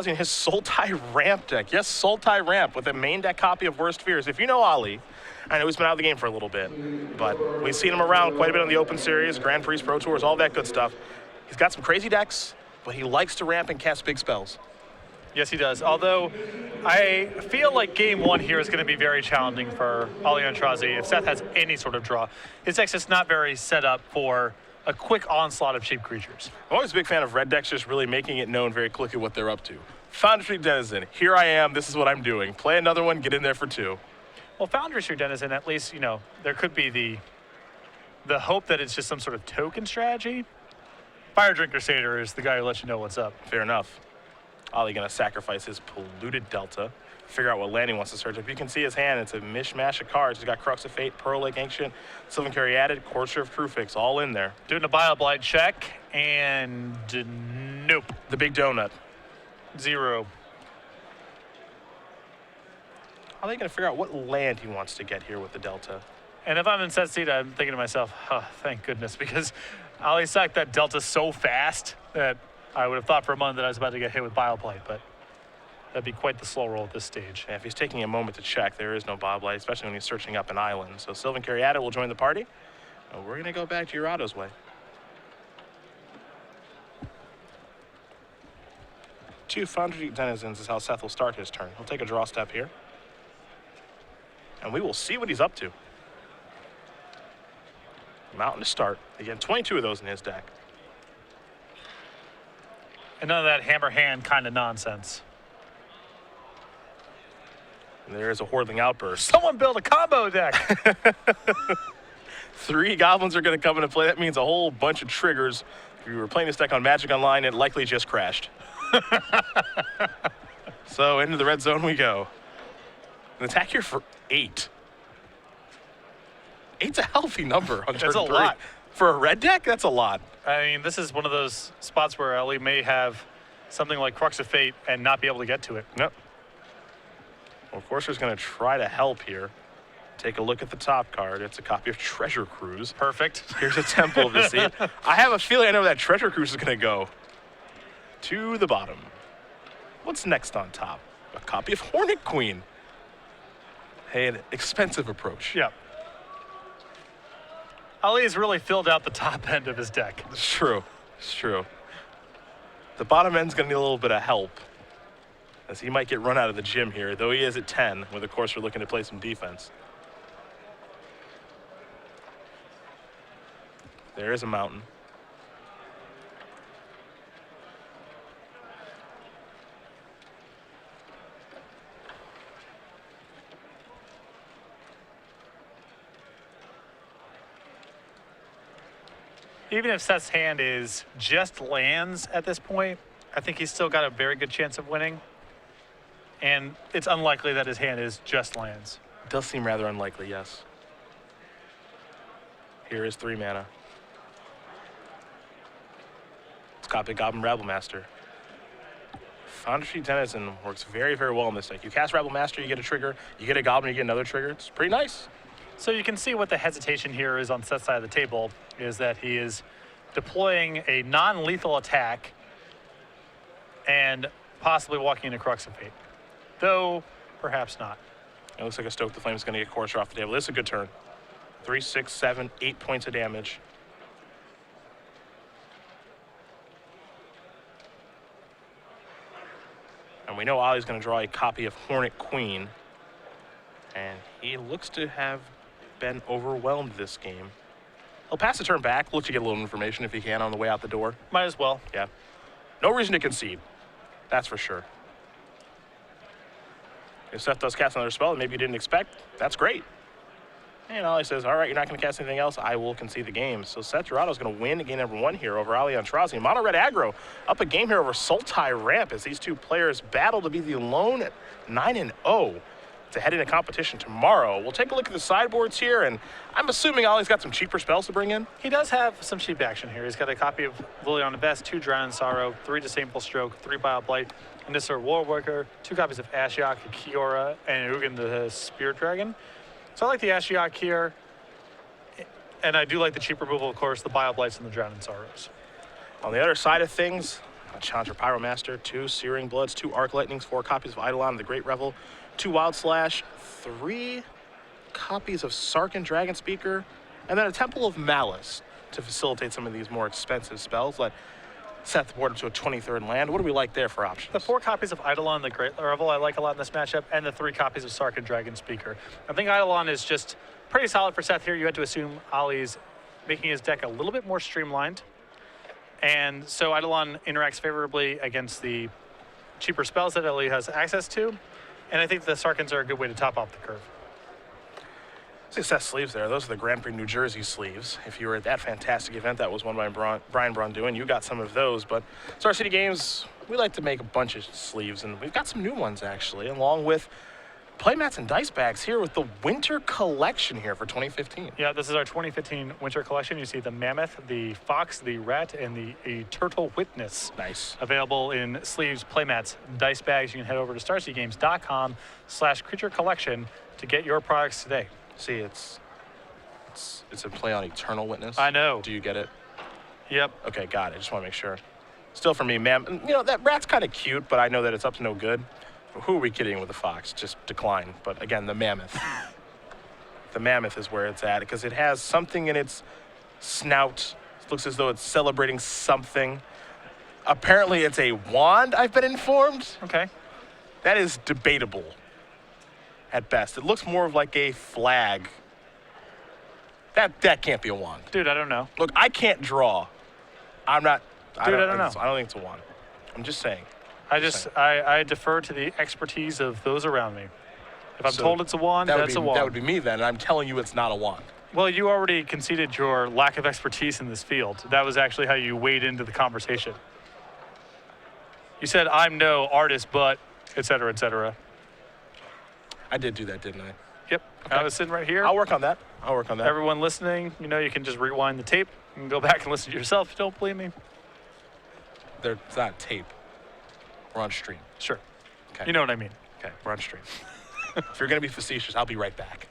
Aintrazi and his Sultai Ramp deck. Yes, Sultai Ramp with a main deck copy of Worst Fears. If you know Ali, I know he's been out of the game for a little bit, but we've seen him around quite a bit on the Open Series, Grand Prix, Pro Tours, all that good stuff. He's got some crazy decks, but he likes to ramp and cast big spells. Yes, he does. Although I feel like game one here is going to be very challenging for Ali Aintrazi if Seth has any sort of draw. His deck's just not very set up for a quick onslaught of cheap creatures. I'm always a big fan of red decks just really making it known very quickly what they're up to. Foundry Denizen, here I am, this is what I'm doing. Play another one, get in there for 2. Well, Foundry Street Denizen, at least, there could be the hope that it's just some sort of token strategy. Fire Drinker Satyr is the guy who lets you know what's up. Fair enough. Ali gonna sacrifice his Polluted Delta, figure out what land he wants to search. If you can see his hand, it's a mishmash of cards. He's got Crux of Fate, Pearl Lake Ancient, Sylvan Caryatid, Courtier of Crufix, all in there. Doing a Bioblight check, and nope. The big donut. 0. How are they gonna figure out what land he wants to get here with the Delta? And if I'm in Seth's seat, I'm thinking to myself, oh, thank goodness, because Ali sacked that Delta so fast that I would have thought for a moment that I was about to get hit with Bioblight, but that'd be quite the slow roll at this stage. Yeah, if he's taking a moment to check, there is no Bioblight, especially when he's searching up an island. So Sylvan Caryatid will join the party. And we're gonna go back to Giurato's way. 2 Foundry Denizens is how Seth will start his turn. He'll take a draw step here. And we will see what he's up to. Mountain to start. Again, 22 of those in his deck. And none of that hammer hand kind of nonsense. And there is a Hordling Outburst. Someone build a combo deck. 3 goblins are going to come into play. That means a whole bunch of triggers. If you were playing this deck on Magic Online, it likely just crashed. So into the red zone we go. An attack here for 8. 8's a healthy number on turn 3. That's a lot. For a red deck, that's a lot. I mean, this is one of those spots where Ali may have something like Crux of Fate and not be able to get to it. Nope. Well, of course, there's going to try to help here. Take a look at the top card. It's a copy of Treasure Cruise. Perfect. Here's a Temple of the Sea. I have a feeling I know where that Treasure Cruise is going to go. To the bottom. What's next on top? A copy of Hornet Queen. Hey, an expensive approach. Yeah. Ali has really filled out the top end of his deck. It's true. It's true. The bottom end's going to need a little bit of help, as he might get run out of the gym here, though he is at 10, with, of course, we're looking to play some defense. There is a mountain. Even if Seth's hand is just lands at this point, I think he's still got a very good chance of winning. And it's unlikely that his hand is just lands. It does seem rather unlikely, yes. Here is 3 mana. Let's copy Goblin Rabble Master. Foundry Street Denizen works very, very well in this deck. You cast Rabble Master, you get a trigger. You get a Goblin, you get another trigger. It's pretty nice. So you can see what the hesitation here is on Seth's side of the table, is that he is deploying a non-lethal attack and possibly walking into Crux of Fate. Though, perhaps not. It looks like a Stoke the Flame is going to get Courtier off the table. This is a good turn. 3, 6, 7, 8 points of damage. And we know Ali's going to draw a copy of Hornet Queen. And he looks to have been overwhelmed this game. He'll pass the turn back, look to get a little information if he can on the way out the door. Might as well. Yeah. No reason to concede. That's for sure. If Seth does cast another spell that maybe you didn't expect, that's great. And Ali says, all right, you're not going to cast anything else, I will concede the game. So Seth Giurato is going to win game number 1 here over Ali Aintrazi. Mono Red Aggro up a game here over Sultai Ramp as these two players battle to be the lone at 9-0 to head into competition tomorrow. We'll take a look at the sideboards here, and I'm assuming Ali's got some cheaper spells to bring in. He does have some cheap action here. He's got a copy of Liliana Vest, 2 Drown in Sorrow, 3 Disdainful Stroke, 3 Bioblight, and this War Worker, 2 copies of Ashiok, Kiora, and Ugin the Spear Dragon. So I like the Ashiok here, and I do like the cheap removal, of course, the Bioblights and the Drown in Sorrows. On the other side of things, a Challenger Pyromaster, 2 Searing Bloods, 2 Arc Lightnings, 4 copies of Eidolon, the Great Revel, 2 Wild Slash, 3 copies of Sarkin Dragon Speaker, and then a Temple of Malice to facilitate some of these more expensive spells. Let Seth the board up to a 23rd land. What do we like there for options? The 4 copies of Eidolon, the Great Revel, I like a lot in this matchup, and the 3 copies of Sarkin Dragon Speaker. I think Eidolon is just pretty solid for Seth here. You had to assume Ollie's making his deck a little bit more streamlined. And so Eidolon interacts favorably against the cheaper spells that Ollie has access to. And I think the Sarkins are a good way to top off the curve. See Seth's sleeves there. Those are the Grand Prix New Jersey sleeves. If you were at that fantastic event that was won by Brian Braun doing, you got some of those. But Star City Games, we like to make a bunch of sleeves, and we've got some new ones actually, along with playmats and dice bags here with the Winter Collection here for 2015. Yeah, this is our 2015 Winter Collection. You see the Mammoth, the Fox, the Rat, and the Turtle Witness. Nice. Available in sleeves, playmats, dice bags. You can head over to starcitygames.com/creature collection to get your products today. See, it's a play on Eternal Witness. I know. Do you get it? Yep. Okay, got it. Just want to make sure. Still for me, that rat's kind of cute, but I know that it's up to no good. Who are we kidding with the fox? Just decline. But again, the mammoth. The mammoth is where it's at because it has something in its snout. It looks as though it's celebrating something. Apparently, it's a wand, I've been informed. Okay. That is debatable at best. It looks more of like a flag. That can't be a wand. Dude, I don't know. Look, I can't draw. I'm not. Dude, I don't know. I don't think it's a wand. I'm just saying. I defer to the expertise of those around me. If I'm told it's a wand, that's a wand. That would be me then, and I'm telling you it's not a wand. Well, you already conceded your lack of expertise in this field. That was actually how you weighed into the conversation. You said, I'm no artist, but, et cetera, et cetera. I did do that, didn't I? Yep. Okay. I was sitting right here. I'll work on that. Everyone listening, you can just rewind the tape and go back and listen to yourself if you don't believe me. It's not tape. We're on stream. Sure. Okay. You know what I mean. Okay, we're on stream. If you're going to be facetious, I'll be right back.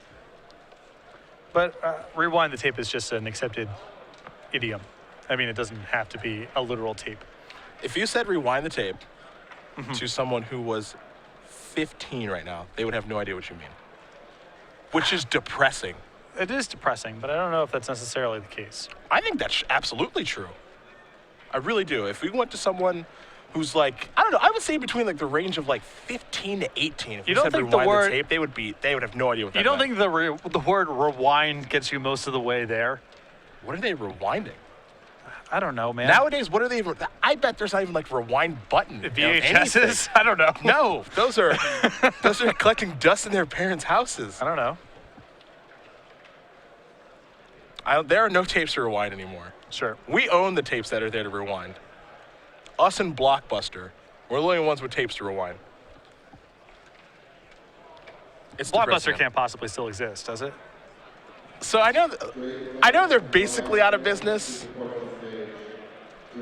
But rewind the tape is just an accepted idiom. I mean, it doesn't have to be a literal tape. If you said rewind the tape to someone who was 15 right now, they would have no idea what you mean. Which is depressing. It is depressing, but I don't know if that's necessarily the case. I think that's absolutely true. I really do. If we went to someone who's like, I don't know, I would say between like the range of like 15 to 18. If you we don't said think rewind the word tape, they would have no idea what that You don't meant. think the word rewind gets you most of the way there? What are they rewinding? I don't know, man. Nowadays, what are they? I bet there's not even like rewind button. VHSs? I don't know. No, those are collecting dust in their parents' houses. I don't know. There are no tapes to rewind anymore. Sure. We own the tapes that are there to rewind. Us and Blockbuster, we're the only ones with tapes to rewind. It's Blockbuster depressing. can't possibly still exist, does it? So I know they're basically out of business,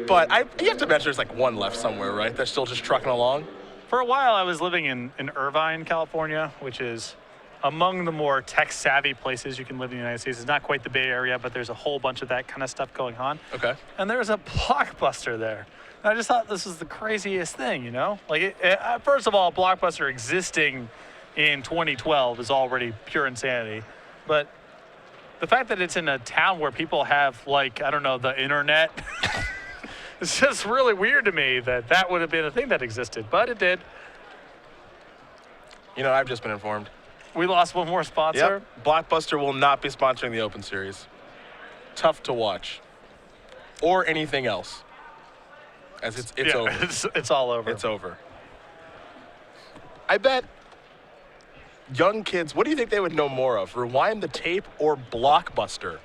but you have to imagine there's like one left somewhere, right? They're still just trucking along. For a while, I was living in Irvine, California, which is among the more tech-savvy places you can live in the United States. It's not quite the Bay Area, but there's a whole bunch of that kind of stuff going on. Okay. And there's a Blockbuster there. And I just thought this was the craziest thing, Like, first of all, Blockbuster existing in 2012 is already pure insanity. But the fact that it's in a town where people have, like, I don't know, the internet, it's just really weird to me that would have been a thing that existed. But it did. I've just been informed. We lost one more sponsor. Yep. Blockbuster will not be sponsoring the Open Series. Tough to watch. Or anything else. As it's over. It's all over. It's over. I bet young kids, what do you think they would know more of? Rewind the tape or Blockbuster?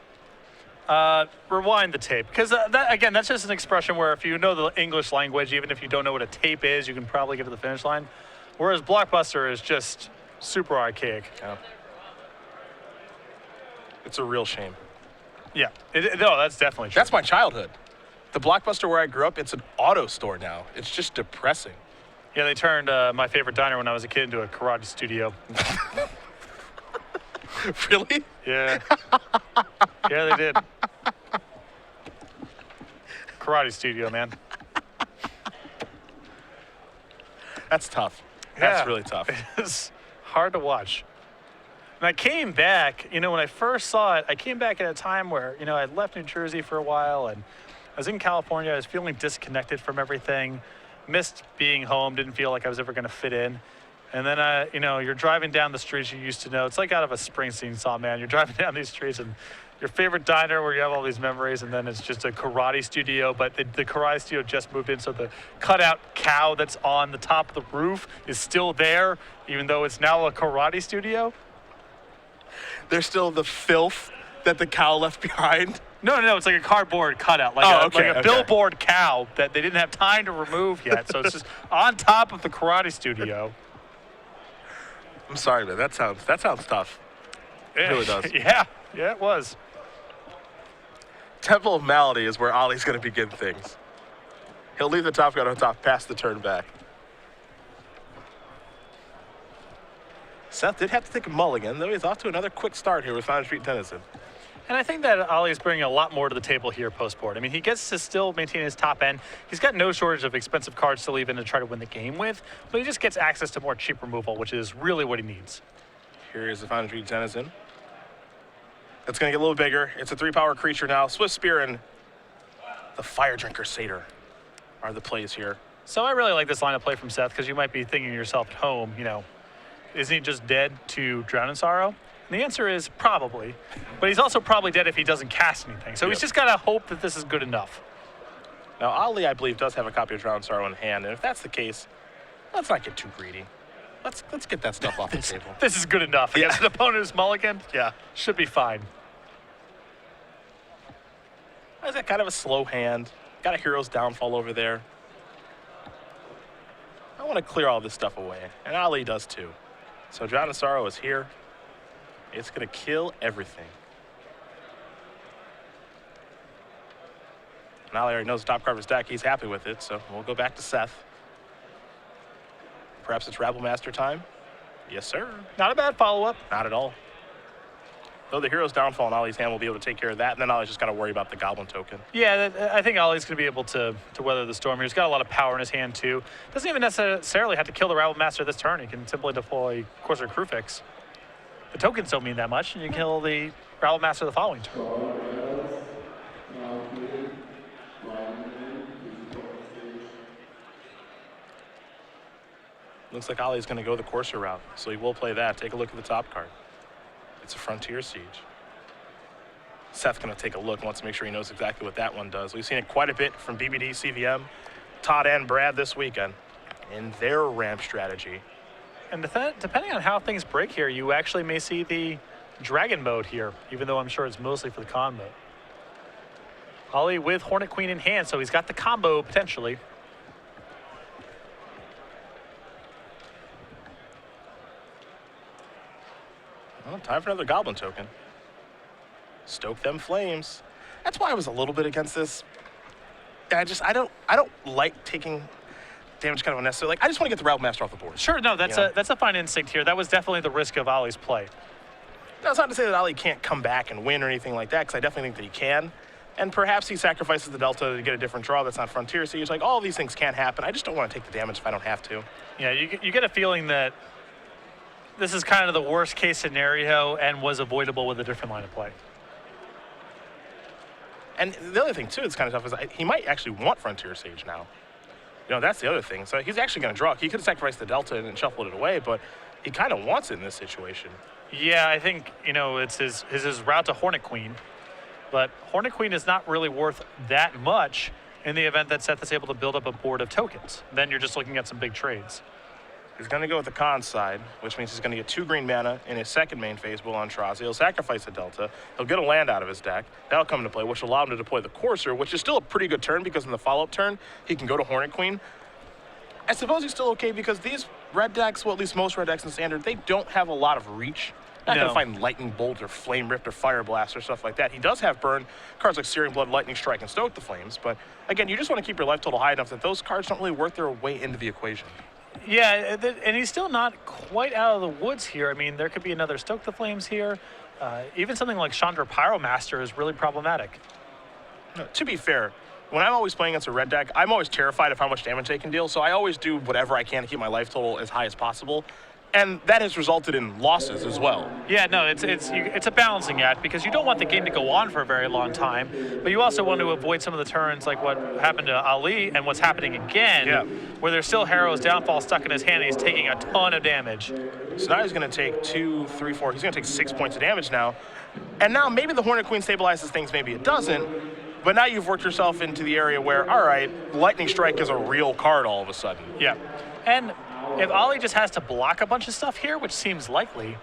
Rewind the tape. Because, that's just an expression where if you know the English language, even if you don't know what a tape is, you can probably get to the finish line. Whereas Blockbuster is just super archaic. Yeah. It's a real shame. Yeah. No, that's definitely true. That's my childhood. The Blockbuster where I grew up, it's an auto store now. It's just depressing. Yeah, they turned my favorite diner when I was a kid into a karate studio. Really? Yeah. Yeah, they did. Karate studio, man. That's tough. That's really tough. It's hard to watch. And I came back, when I first saw it, I came back at a time where, I'd left New Jersey for a while and I was in California. I was feeling disconnected from everything, missed being home, didn't feel like I was ever going to fit in. And then, you're driving down the streets you used to know. It's like out of a Springsteen song, man. You're driving down these streets and your favorite diner where you have all these memories, and then it's just a karate studio, but the karate studio just moved in, so the cutout cow that's on the top of the roof is still there, even though it's now a karate studio. There's still the filth that the cow left behind. No, it's like a cardboard cutout, like a billboard cow that they didn't have time to remove yet, so it's just on top of the karate studio. I'm sorry, man. That sounds tough. It really does. Yeah, it was. Temple of Malady is where Ollie's going to begin things. He'll leave the top guard on top, pass the turn back. Seth did have to take a mulligan, though he's off to another quick start here with Fountain Street Tennyson. And I think that Ollie's bringing a lot more to the table here post-board. I mean, he gets to still maintain his top end. He's got no shortage of expensive cards to leave in to try to win the game with, but he just gets access to more cheap removal, which is really what he needs. Here is the Fountain Street Tennyson. It's going to get a little bigger. It's a 3-power creature now. Swift Spear and the Fire Drinker Satyr are the plays here. So I really like this line of play from Seth, because you might be thinking to yourself at home, isn't he just dead to Drown in Sorrow? And the answer is probably, but he's also probably dead if he doesn't cast anything. So he's just got to hope that this is good enough. Now, Ollie, I believe, does have a copy of Drown in Sorrow in hand, and if that's the case, let's not get too greedy. Let's get that stuff off the table. This is good enough. Against an opponent who's mulligan, should be fine. Is that kind of a slow hand? Got a Hero's Downfall over there. I want to clear all this stuff away, and Ali does too. So Drown in Sorrow is here. It's going to kill everything. And Ali already knows the top card of his deck. He's happy with it, so we'll go back to Seth. Perhaps it's Rabble Master time? Yes, sir. Not a bad follow-up. Not at all. Though the Hero's Downfall in Ollie's hand will be able to take care of that, and then Ollie's just got to worry about the Goblin token. Yeah, I think Ollie's going to be able to weather the storm here. He's got a lot of power in his hand, too. Doesn't even necessarily have to kill the Rabble Master this turn. He can simply deploy Corsair Crewfix. The tokens don't mean that much, and you kill the Rabble Master the following turn. Looks like Ollie's going to go the Corsair route, so he will play that. Take a look at the top card. It's a Frontier Siege. Seth's going to take a look and wants to make sure he knows exactly what that one does. We've seen it quite a bit from BBD, CVM, Todd, and Brad this weekend in their ramp strategy. And depending on how things break here, you actually may see the Dragon mode here, even though I'm sure it's mostly for the con mode. Ollie with Hornet Queen in hand, so he's got the combo potentially. Well, time for another Goblin token. Stoke them flames. That's why I was a little bit against this. I don't like taking damage kind of unnecessarily. Like, I just want to get the Rabble Master off the board. Sure, no, that's a fine instinct here. That was definitely the risk of Ollie's play. That's not to say that Ollie can't come back and win or anything like that, because I definitely think that he can. And perhaps he sacrifices the Delta to get a different draw that's not Frontier Siege. Like, all these things can happen. I just don't want to take the damage if I don't have to. Yeah, you get a feeling that this is kind of the worst case scenario and was avoidable with a different line of play. And the other thing, too, that's kind of tough is he might actually want Frontier Siege now. That's the other thing. So he's actually going to draw. He could have sacrificed the Delta and shuffled it away, but he kind of wants it in this situation. Yeah, I think, it's his route to Hornet Queen. But Hornet Queen is not really worth that much in the event that Seth is able to build up a board of tokens. Then you're just looking at some big trades. He's going to go with the con side, which means he's going to get 2 green mana in his second main phase, Will Aintrazi. He'll sacrifice the Delta. He'll get a land out of his deck. That'll come into play, which will allow him to deploy the Corsair, which is still a pretty good turn because in the follow-up turn, he can go to Hornet Queen. I suppose he's still okay because these red decks, well, at least most red decks in Standard, they don't have a lot of reach. Not going to find Lightning Bolt or Flame Rift or Fire Blast or stuff like that. He does have burn, cards like Searing Blood, Lightning Strike, and Stoke the Flames. But again, you just want to keep your life total high enough that those cards don't really work their way into the equation. Yeah, and he's still not quite out of the woods here. I mean, there could be another Stoke the Flames here. Even something like Chandra Pyromaster is really problematic. To be fair, when I'm always playing against a red deck, I'm always terrified of how much damage they can deal, so I always do whatever I can to keep my life total as high as possible. And that has resulted in losses as well. Yeah, no, it's a balancing act because you don't want the game to go on for a very long time, but you also want to avoid some of the turns like what happened to Ali and what's happening again, where there's still Harrow's Downfall stuck in his hand and he's taking a ton of damage. So now he's going to take 2, 3, 4. He's going to take 6 points of damage now. And now maybe the Hornet Queen stabilizes things, maybe it doesn't. But now you've worked yourself into the area where, all right, Lightning Strike is a real card all of a sudden. Yeah, and if Ali just has to block a bunch of stuff here, which seems likely,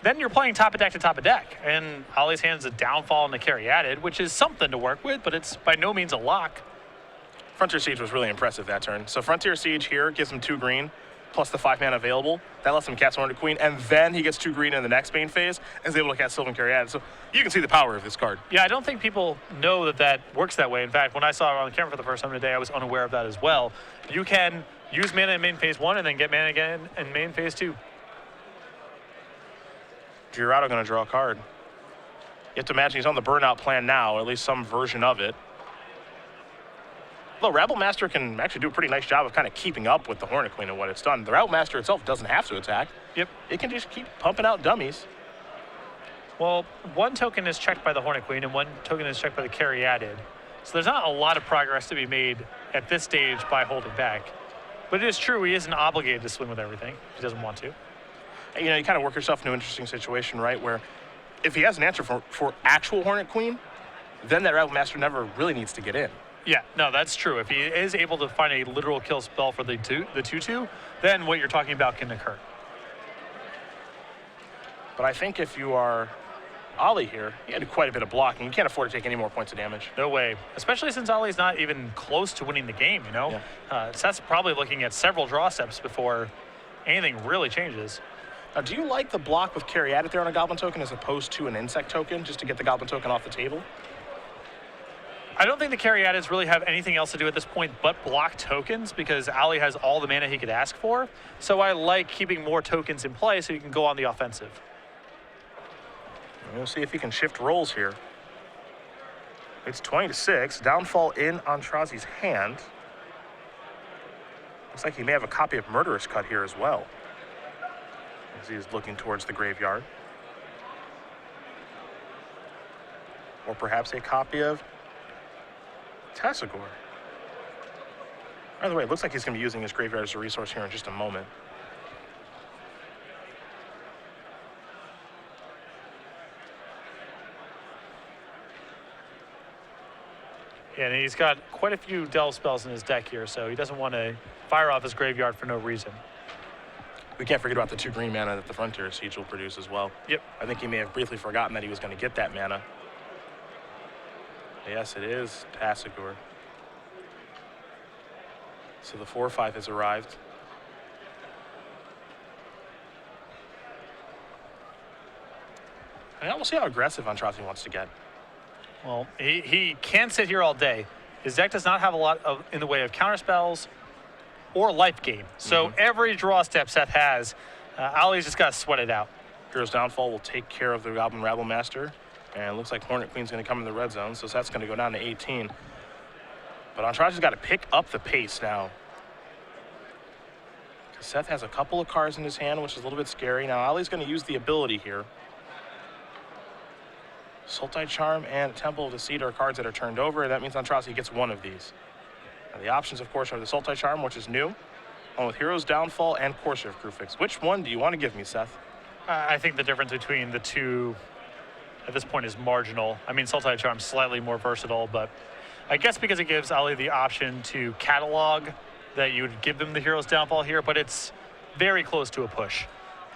then you're playing top of deck to top of deck. And Ali's hands a Downfall and a Caryatid, which is something to work with, but it's by no means a lock. Frontier Siege was really impressive that turn. So Frontier Siege here gives him 2 green, plus the 5 mana available. That lets him cast Hornet Queen, and then he gets 2 green in the next main phase and is able to cast Sylvan Caryatid. So you can see the power of this card. Yeah, I don't think people know that works that way. In fact, when I saw it on the camera for the first time today, I was unaware of that as well. You can use mana in main phase 1 and then get mana again in main phase 2. Giurato going to draw a card. You have to imagine he's on the burnout plan now, or at least some version of it. Though Rabble Master can actually do a pretty nice job of kind of keeping up with the Hornet Queen and what it's done. The Rabble Master itself doesn't have to attack. Yep. It can just keep pumping out dummies. Well, 1 token is checked by the Hornet Queen and 1 token is checked by the Caryatid. So there's not a lot of progress to be made at this stage by holding back. But it is true he isn't obligated to swing with everything. He doesn't want to. You know, you kind of work yourself into an interesting situation, right, where if he has an answer for actual Hornet Queen, then that Rabble Master never really needs to get in. Yeah, no, that's true. If he is able to find a literal kill spell for the 2/2, then what you're talking about can occur. But I think if you are Ali here, he had quite a bit of blocking. You can't afford to take any more points of damage. No way. Especially since Ali's not even close to winning the game, you know? Yeah. Seth's probably looking at several draw steps before anything really changes. Now, do you like the block with Caryatid there on a Goblin token as opposed to an Insect token, just to get the Goblin token off the table? I don't think the Caryatids really have anything else to do at this point but block tokens because Ali has all the mana he could ask for. So I like keeping more tokens in play so you can go on the offensive. We'll see if he can shift roles here. It's 20-6. Downfall in Aintrazi's hand. Looks like he may have a copy of Murderous Cut here as well, as he's looking towards the graveyard. Or perhaps a copy of Tasigor. By the way, it looks like he's going to be using his graveyard as a resource here in just a moment. And he's got quite a few delve spells in his deck here, so he doesn't want to fire off his graveyard for no reason. We can't forget about the 2 green mana that the Frontier Siege will produce as well. Yep. I think he may have briefly forgotten that he was going to get that mana. Yes, it is Tasigor. So the 4/5 has arrived. And we'll see how aggressive Aintrazi wants to get. Well, he can sit here all day. His deck does not have a lot in the way of counter spells or life gain. So every draw step Seth has, Ali's just got to sweat it out. Hero's Downfall will take care of the Goblin Rabble Master. And it looks like Hornet Queen's going to come in the red zone, so Seth's going to go down to 18. But Aintrazi's got to pick up the pace now. Seth has a couple of cards in his hand, which is a little bit scary. Now, Ali's going to use the ability here. Sultai Charm and Temple of the Seed are cards that are turned over, and that means Aintrazi gets one of these. Now, the options, of course, are the Sultai Charm, which is new, along with Hero's Downfall and Courser of Crufix. Which one do you want to give me, Seth? I think the difference between the two at this point is marginal. I mean, Sultai Charm's slightly more versatile, but I guess because it gives Ali the option to catalog that you would give them the Hero's Downfall here, but it's very close to a push.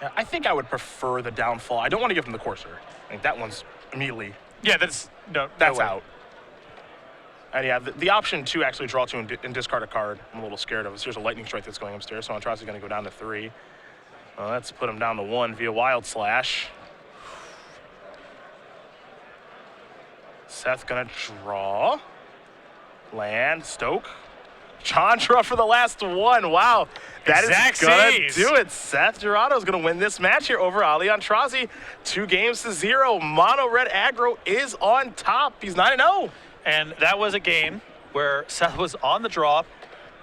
Yeah, I think I would prefer the Downfall. I don't want to give him the Courser. I think that one's immediately... Yeah, that's out. And yeah, the option to actually draw 2 and discard a card, I'm a little scared of. Here's a Lightning Strike that's going upstairs, so Aintrazi's going to go down to 3. Well, let's put him down to 1 via Wild Slash. Seth going to draw. Land, Stoke. Chandra for the last one. Wow. That is going to do it. Seth Giurato is going to win this match here over Ali Aintrazi. 2-0. Mono red aggro is on top. He's 9-0. And that was a game where Seth was on the draw,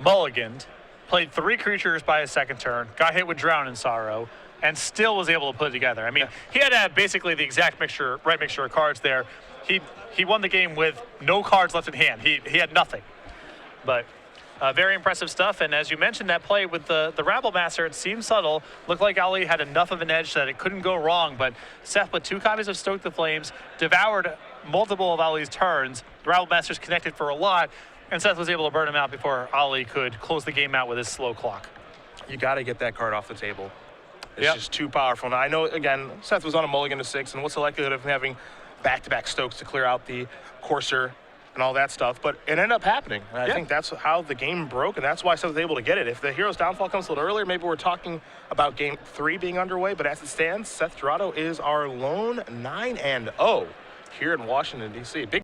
mulliganed, played 3 creatures by his second turn, got hit with Drown in Sorrow, and still was able to put it together. I mean, he had to have basically the exact right mixture of cards there. He won the game with no cards left in hand. He had nothing. But very impressive stuff. And as you mentioned, that play with the Rabble Master, it seemed subtle. Looked like Ali had enough of an edge that it couldn't go wrong. But Seth, with 2 copies of Stoke the Flames, devoured multiple of Ali's turns. The Rabble Master's connected for a lot, and Seth was able to burn him out before Ali could close the game out with his slow clock. You got to get that card off the table. It's just too powerful. Now, I know, again, Seth was on a mulligan to 6, and what's the likelihood of him having back-to-back Stokes to clear out the Courser and all that stuff, but it ended up happening. And I think that's how the game broke, and that's why Seth was able to get it. If the Hero's Downfall comes a little earlier, maybe we're talking about Game 3 being underway, but as it stands, Seth Giurato is our lone 9-0 here in Washington, D.C. Big